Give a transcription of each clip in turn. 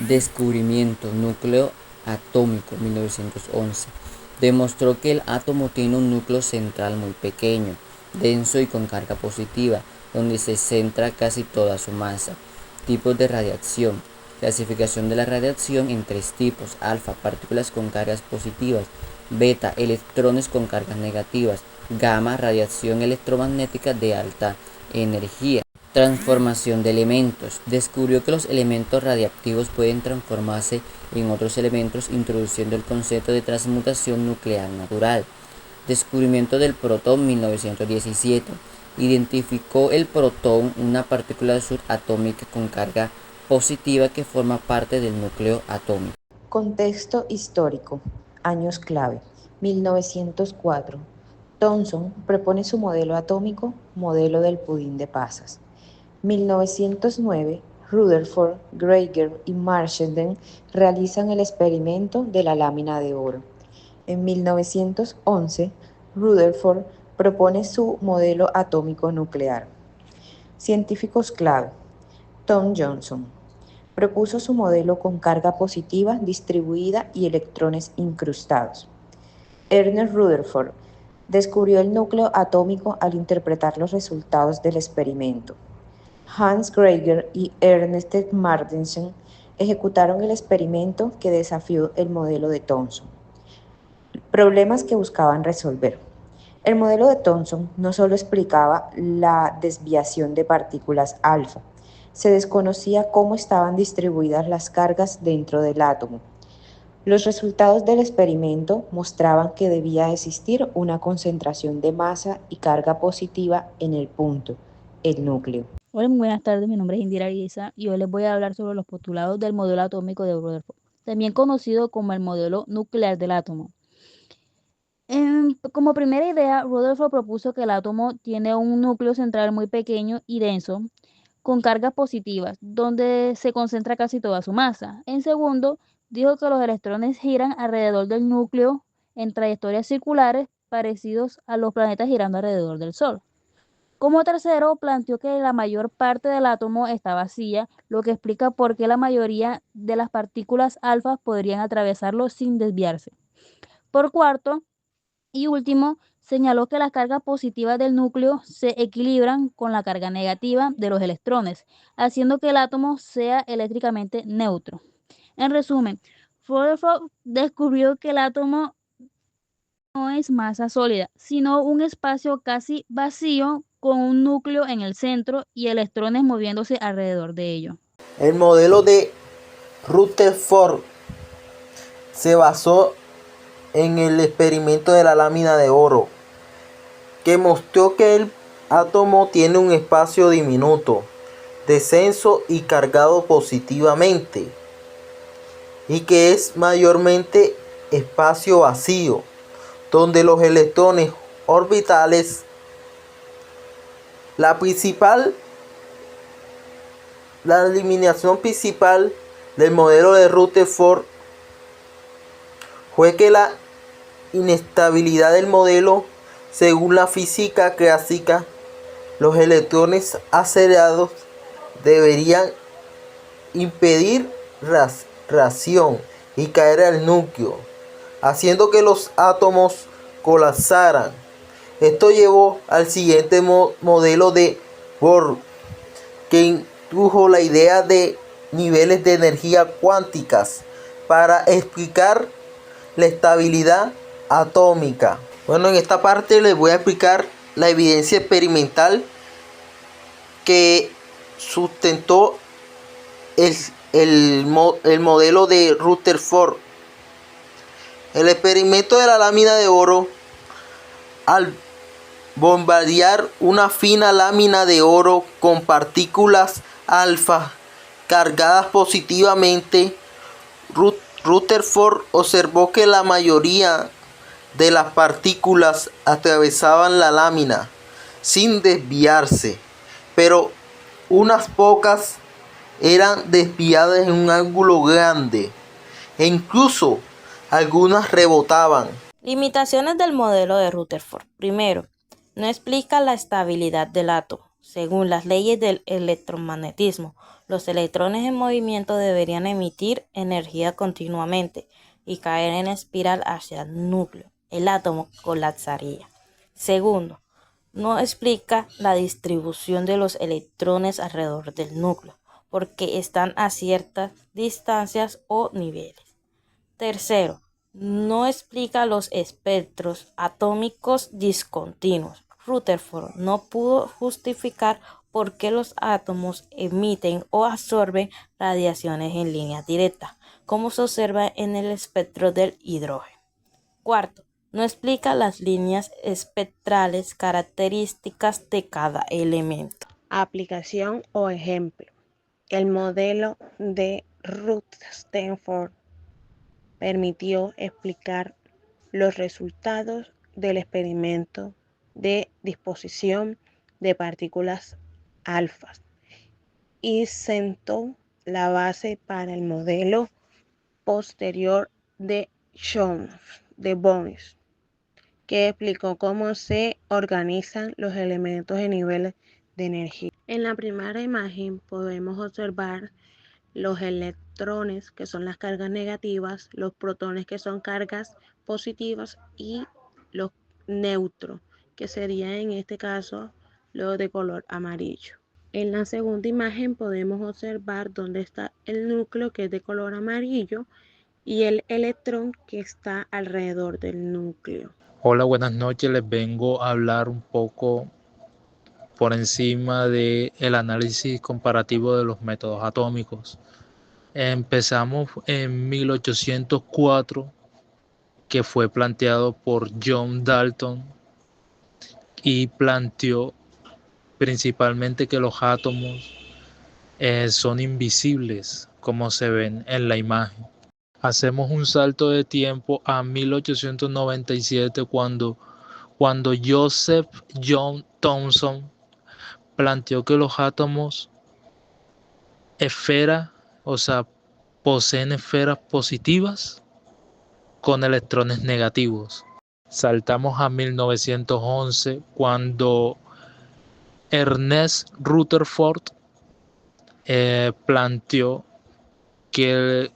Descubrimiento, núcleo atómico, 1911. Demostró que el átomo tiene un núcleo central muy pequeño, denso y con carga positiva, donde se centra casi toda su masa. Tipos de radiación. Clasificación de la radiación en tres tipos: alfa, partículas con cargas positivas; beta, electrones con cargas negativas; gamma, radiación electromagnética de alta energía. Transformación de elementos. Descubrió que los elementos radiactivos pueden transformarse en otros elementos, introduciendo el concepto de transmutación nuclear natural. Descubrimiento del protón, 1917. Identificó el protón, una partícula subatómica con carga positiva que forma parte del núcleo atómico. Contexto histórico. Años clave. 1904. Thomson propone su modelo atómico, modelo del pudín de pasas. 1909. Rutherford, Geiger y Marsden realizan el experimento de la lámina de oro. En 1911, Rutherford propone su modelo atómico nuclear. Científicos clave. Tom Johnson propuso su modelo con carga positiva distribuida y electrones incrustados. Ernest Rutherford descubrió el núcleo atómico al interpretar los resultados del experimento. Hans Geiger y Ernest Marsden ejecutaron el experimento que desafió el modelo de Thomson. Problemas que buscaban resolver. El modelo de Thomson no solo explicaba la desviación de partículas alfa, se desconocía cómo estaban distribuidas las cargas dentro del átomo. Los resultados del experimento mostraban que debía existir una concentración de masa y carga positiva en el punto, el núcleo. Hola, muy buenas tardes, mi nombre es Indira Ariza y hoy les voy a hablar sobre los postulados del modelo atómico de Rutherford, también conocido como el modelo nuclear del átomo. Como primera idea, Rutherford propuso que el átomo tiene un núcleo central muy pequeño y denso, con cargas positivas, donde se concentra casi toda su masa. En segundo, dijo que los electrones giran alrededor del núcleo en trayectorias circulares parecidos a los planetas girando alrededor del Sol. Como tercero, planteó que la mayor parte del átomo está vacía, lo que explica por qué la mayoría de las partículas alfa podrían atravesarlo sin desviarse. Por cuarto y último, señaló que las cargas positivas del núcleo se equilibran con la carga negativa de los electrones, haciendo que el átomo sea eléctricamente neutro. En resumen, Rutherford descubrió que el átomo no es masa sólida, sino un espacio casi vacío con un núcleo en el centro y electrones moviéndose alrededor de ello. El modelo de Rutherford se basó en el experimento de la lámina de oro, que mostró que el átomo tiene un espacio diminuto, denso y cargado positivamente, y que es mayormente espacio vacío, donde los electrones orbitales, la eliminación principal del modelo de Rutherford fue que la inestabilidad del modelo, según la física clásica, los electrones acelerados deberían impedir reacción y caer al núcleo, haciendo que los átomos colapsaran. Esto llevó al siguiente modelo de Bohr, que introdujo la idea de niveles de energía cuánticas para explicar la estabilidad atómica. Bueno, en esta parte les voy a explicar la evidencia experimental que sustentó el modelo de Rutherford. El experimento de la lámina de oro: al bombardear una fina lámina de oro con partículas alfa cargadas positivamente, Rutherford observó que la mayoría de las partículas atravesaban la lámina sin desviarse, pero unas pocas eran desviadas en un ángulo grande e incluso algunas rebotaban. Limitaciones del modelo de Rutherford. Primero, no explica la estabilidad del átomo. Según las leyes del electromagnetismo, los electrones en movimiento deberían emitir energía continuamente y caer en espiral hacia el núcleo. El átomo colapsaría. Segundo, no explica la distribución de los electrones alrededor del núcleo, porque están a ciertas distancias o niveles. Tercero, no explica los espectros atómicos discontinuos. Rutherford no pudo justificar por qué los átomos emiten o absorben radiaciones en línea directa, como se observa en el espectro del hidrógeno. Cuarto, no explica las líneas espectrales características de cada elemento. Aplicación o ejemplo. El modelo de Rutherford permitió explicar los resultados del experimento de disposición de partículas alfas y sentó la base para el modelo posterior de Bohr, que explicó cómo se organizan los elementos de niveles de energía. En la primera imagen podemos observar los electrones, que son las cargas negativas, los protones, que son cargas positivas, y los neutros, que serían en este caso los de color amarillo. En la segunda imagen podemos observar dónde está el núcleo, que es de color amarillo, y el electrón que está alrededor del núcleo. Hola, buenas noches. Les vengo a hablar un poco por encima del análisis comparativo de los métodos atómicos. Empezamos en 1804, que fue planteado por John Dalton, y planteó principalmente que los átomos son invisibles, como se ven en la imagen. Hacemos un salto de tiempo a 1897, cuando Joseph John Thomson planteó que los átomos poseen esferas positivas con electrones negativos. Saltamos a 1911, cuando Ernest Rutherford planteó que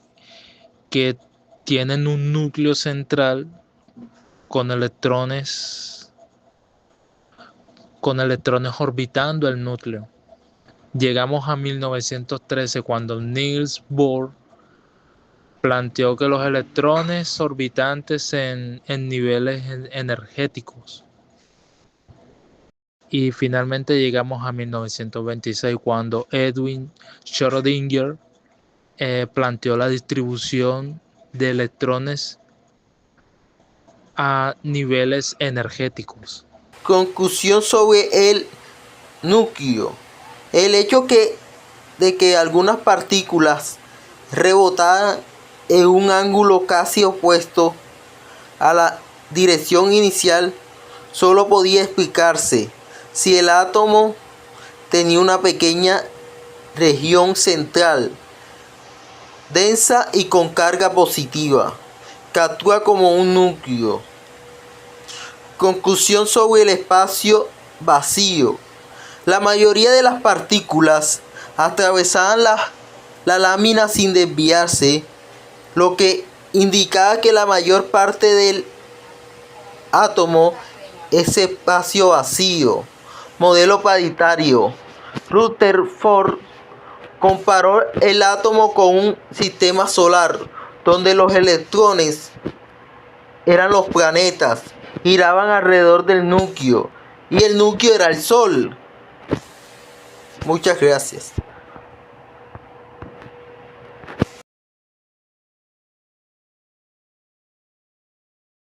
tienen un núcleo central con electrones orbitando el núcleo. Llegamos a 1913, cuando Niels Bohr planteó que los electrones orbitantes en niveles energéticos. Y finalmente llegamos a 1926, cuando Edwin Schrödinger planteó la distribución de electrones a niveles energéticos. Conclusión sobre el núcleo. El hecho de que algunas partículas rebotaran en un ángulo casi opuesto a la dirección inicial solo podía explicarse si el átomo tenía una pequeña región central densa y con carga positiva, que actúa como un núcleo. Conclusión sobre el espacio vacío. La mayoría de las partículas atravesaban la lámina sin desviarse, lo que indicaba que la mayor parte del átomo es espacio vacío. Modelo paritario. Rutherford comparó el átomo con un sistema solar, donde los electrones eran los planetas, giraban alrededor del núcleo, y el núcleo era el Sol. Muchas gracias.